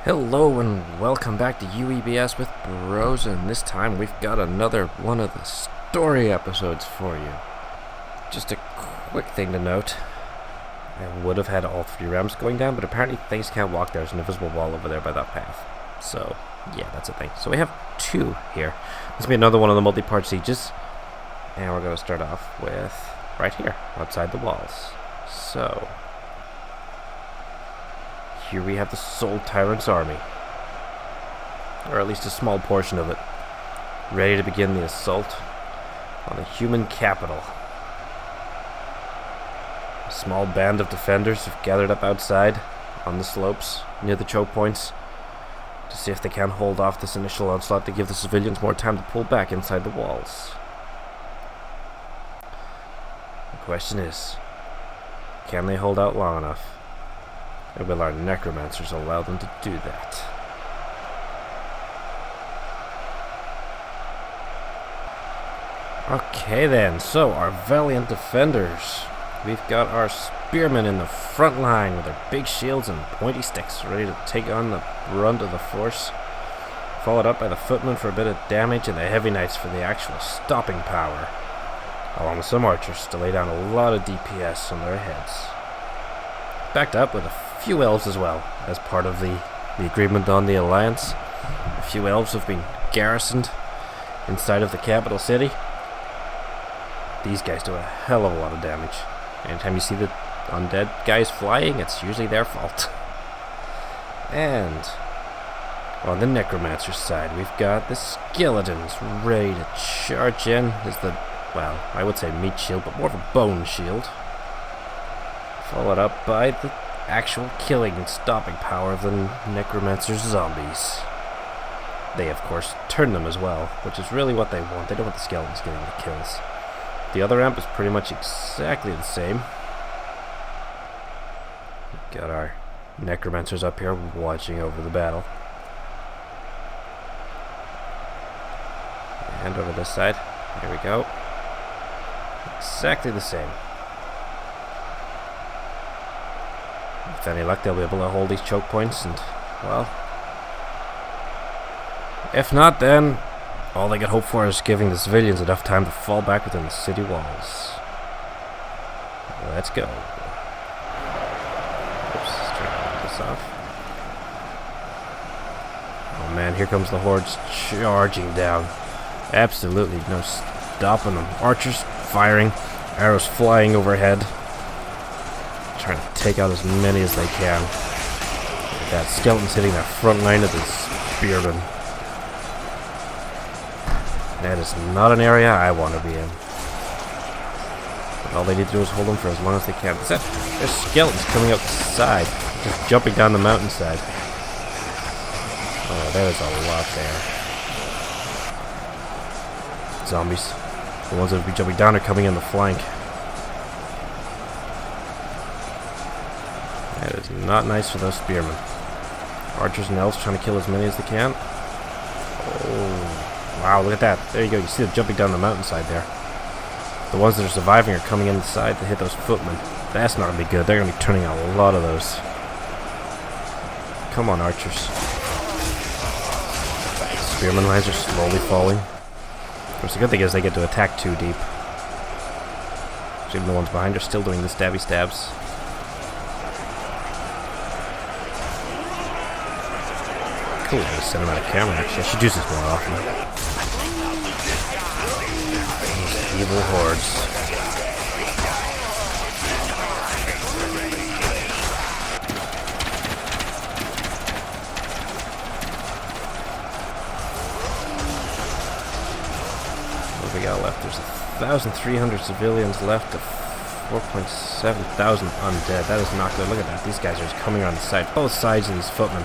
Hello and welcome back to UEBS with Brozen. This time we've got another one of the story episodes for you. Just a quick thing to note. I would have had all three ramps going down, but apparently things can't walk. There's an invisible wall over there by that path. So, yeah, that's a thing. So we have two here. This will be another one of the multi-part sieges. And we're going to start off with right here, outside the walls. So here we have the Soul Tyrant's army, or at least a small portion of it, ready to begin the assault on the human capital. A small band of defenders have gathered up outside on the slopes near the choke points to see if they can hold off this initial onslaught to give the civilians more time to pull back inside the walls. The question is, can they hold out long enough? And will our necromancers allow them to do that? Okay then, so our valiant defenders. We've got our spearmen in the front line with their big shields and pointy sticks, ready to take on the brunt of the force. Followed up by the footmen for a bit of damage and the heavy knights for the actual stopping power. Along with some archers to lay down a lot of DPS on their heads. Backed up with a few elves as well, as part of the agreement on the alliance. A few elves have been garrisoned inside of the capital city. These guys do a hell of a lot of damage. Anytime you see the undead guys flying, it's usually their fault. And on the necromancer side, we've got the skeletons ready to charge in. Is the, well, I would say meat shield, but more of a bone shield. Followed up by the actual killing and stopping power of the necromancer's zombies. They, of course, turn them as well, which is really what they want. They don't want the skeletons getting the kills. The other ramp is pretty much exactly the same. We've got our necromancers up here watching over the battle. And over this side, here we go. Exactly the same. With any luck, they'll be able to hold these choke points, and, well, if not, then all they can hope for is giving the civilians enough time to fall back within the city walls. Let's go. Oops, turn this off. Oh man, here comes the hordes charging down. Absolutely no stopping them. Archers firing, arrows flying overhead, trying to take out as many as they can. That skeleton's hitting that front line of the spearmen. That is not an area I want to be in. But all they need to do is hold them for as long as they can. There's skeletons coming out the side, just jumping down the mountainside. Oh, there is a lot there. Zombies. The ones that would be jumping down are coming in the flank. That is not nice for those spearmen. Archers and elves trying to kill as many as they can. Oh, wow, look at that. There you go. You see them jumping down the mountainside there. The ones that are surviving are coming inside to hit those footmen. That's not going to be good. They're going to be turning out a lot of those. Come on, archers. Spearmen lines are slowly falling. Of course, the good thing is they get to attack too deep. So even the ones behind are still doing the stabby stabs. Cool, I send him out of camera actually. I should use this more often. These evil hordes. What have we got left? There's 1,300 civilians left of 4.7 thousand undead. That is not good. Look at that. These guys are just coming on the side. Both sides of these footmen.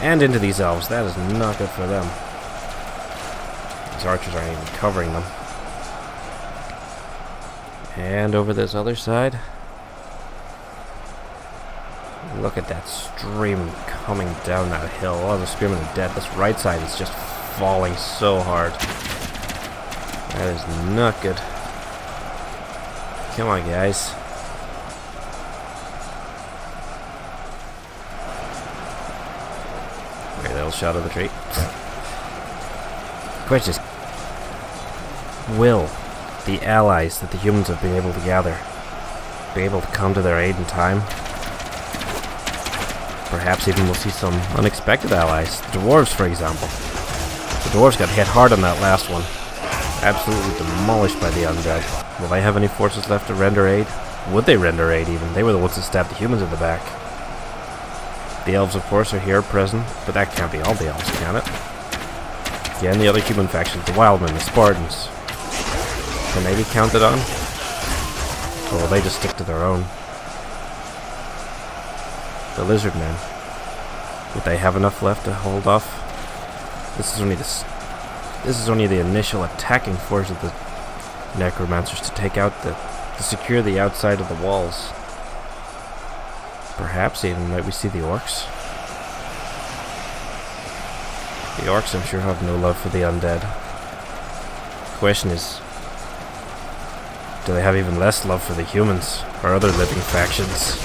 And into these elves. That is not good for them. These archers aren't even covering them. And over this other side. Look at that stream coming down that hill. All the spearmen are dead. This right side is just falling so hard. That is not good. Come on, guys. shot of the tree. The question is, will the allies that the humans have been able to gather be able to come to their aid in time? Perhaps even we'll see some unexpected allies. The dwarves, for example. The dwarves got hit hard on that last one. Absolutely demolished by the undead. Will they have any forces left to render aid? Would they render aid even? They were the ones that stabbed the humans in the back. The elves, of course, are here present, but that can't be all the elves, can it? Again, the other human factions, the wildmen, the Spartans. Can they be counted on? Or will they just stick to their own? The lizard men. Would they have enough left to hold off? This is only the initial attacking force of the necromancers to take out to secure the outside of the walls. Perhaps even might we see the orcs? The orcs, I'm sure, have no love for the undead. The question is, do they have even less love for the humans or other living factions?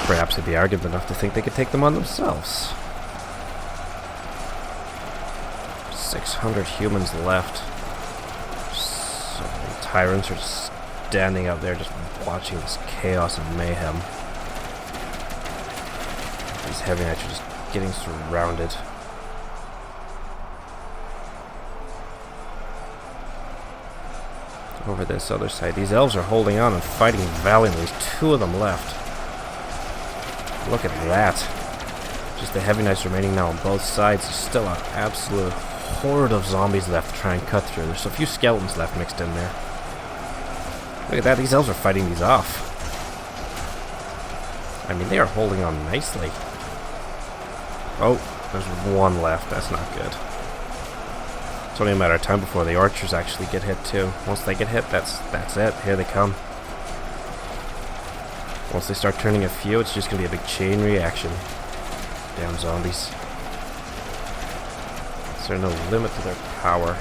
Perhaps they'd be arrogant enough to think they could take them on themselves. 600 humans left. So many tyrants are just standing out there just watching this chaos and mayhem. These heavy knights are just getting surrounded. Over this other side, these elves are holding on and fighting valiantly. There's 2 of them left. Look at that. Just the heavy knights remaining now on both sides. There's still an absolute horde of zombies left to try and cut through. There's a few skeletons left mixed in there. Look at that, these elves are fighting these off. I mean, they are holding on nicely. Oh, there's 1 left. That's not good. It's only a matter of time before the archers actually get hit too. Once they get hit, that's it. Here they come. Once they start turning a few, it's just going to be a big chain reaction. Damn zombies. Is there no limit to their power?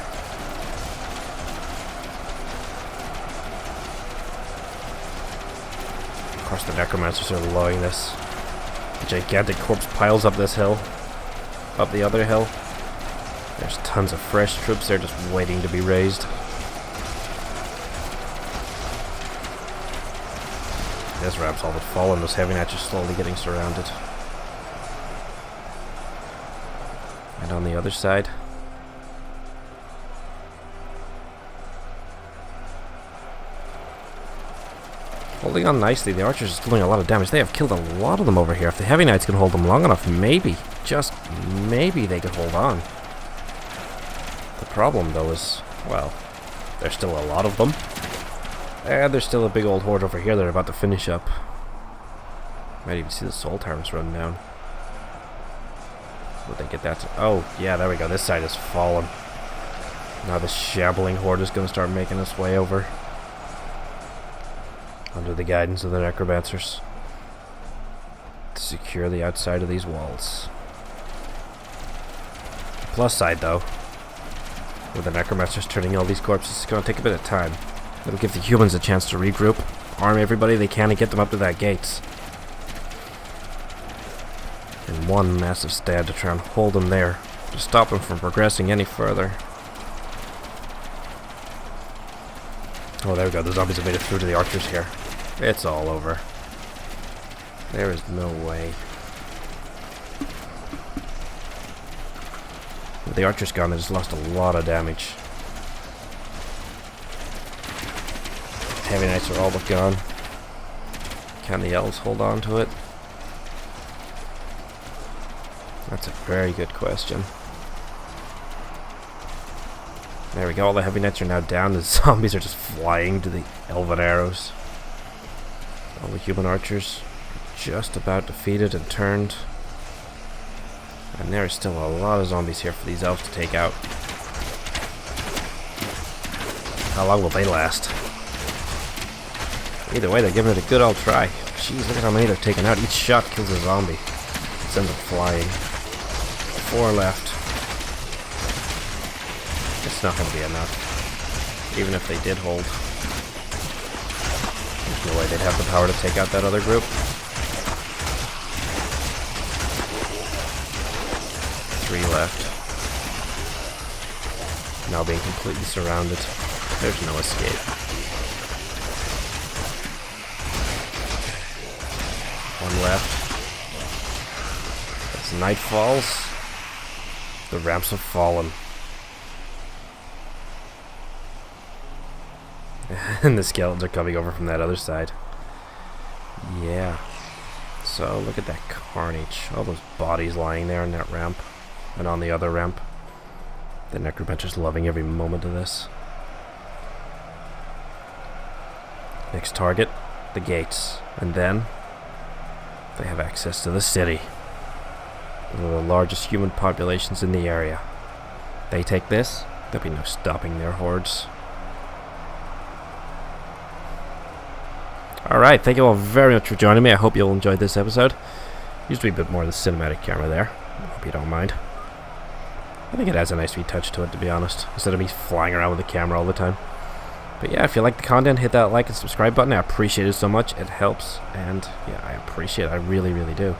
Of course, the necromancers are allowing this. A gigantic corpse piles up this hill. Up the other hill. There's tons of fresh troops there just waiting to be raised. This wraps all but fallen. Those heavy knights are slowly getting surrounded. And on the other side, holding on nicely. The archers are still doing a lot of damage. They have killed a lot of them over here. If the heavy knights can hold them long enough, maybe, just maybe they could hold on. The problem, though, is, well, there's still a lot of them. And there's still a big old horde over here that are about to finish up. Might even see the soul tyrants run down. Would they get that? Oh, yeah, there we go. This side has fallen. Now this shambling horde is going to start making its way over. Under the guidance of the necromancers. To secure the outside of these walls. The plus side, though, with the necromancers turning all these corpses, it's going to take a bit of time. It'll give the humans a chance to regroup, arm everybody they can, and get them up to that gates. In one massive stand to try and hold them there, to stop them from progressing any further. Oh, there we go. The zombies have made it through to the archers here. It's all over. There is no way. With the archers gone, they just lost a lot of damage. Heavy knights are all but gone. Can the elves hold on to it? That's a very good question. There we go, all the heavy knights are now down. The zombies are just flying to the elven arrows. All the human archers are just about defeated and turned. And there is still a lot of zombies here for these elves to take out. How long will they last? Either way, they're giving it a good old try. Jeez, look at how many they're taking out. Each shot kills a zombie. Sends them flying. 4 left. It's not going to be enough. Even if they did hold. There's no way they'd have the power to take out that other group. 3 left. Now being completely surrounded. There's no escape. One left. As night falls, the ramps have fallen. And the skeletons are coming over from that other side. Yeah. So, look at that carnage. All those bodies lying there on that ramp. And on the other ramp. The necromancer's loving every moment of this. Next target, the gates. And then, they have access to the city. One of the largest human populations in the area. They take this, there'll be no stopping their hordes. Alright, thank you all very much for joining me. I hope you'll enjoy this episode. Used to be a bit more of the cinematic camera there. I hope you don't mind. I think it has a nice wee touch to it, to be honest, instead of me flying around with the camera all the time. But yeah, if you like the content, hit that like and subscribe button. I appreciate it so much. It helps. And yeah, I appreciate it. I really, really do.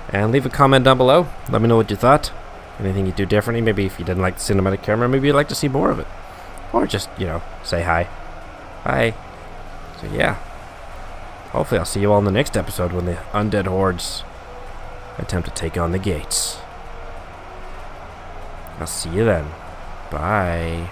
And leave a comment down below. Let me know what you thought. Anything you'd do differently. Maybe if you didn't like the cinematic camera, maybe you'd like to see more of it. Or just, you know, say hi. Bye. So yeah. Hopefully I'll see you all in the next episode when the undead hordes attempt to take on the gates. I'll see you then. Bye.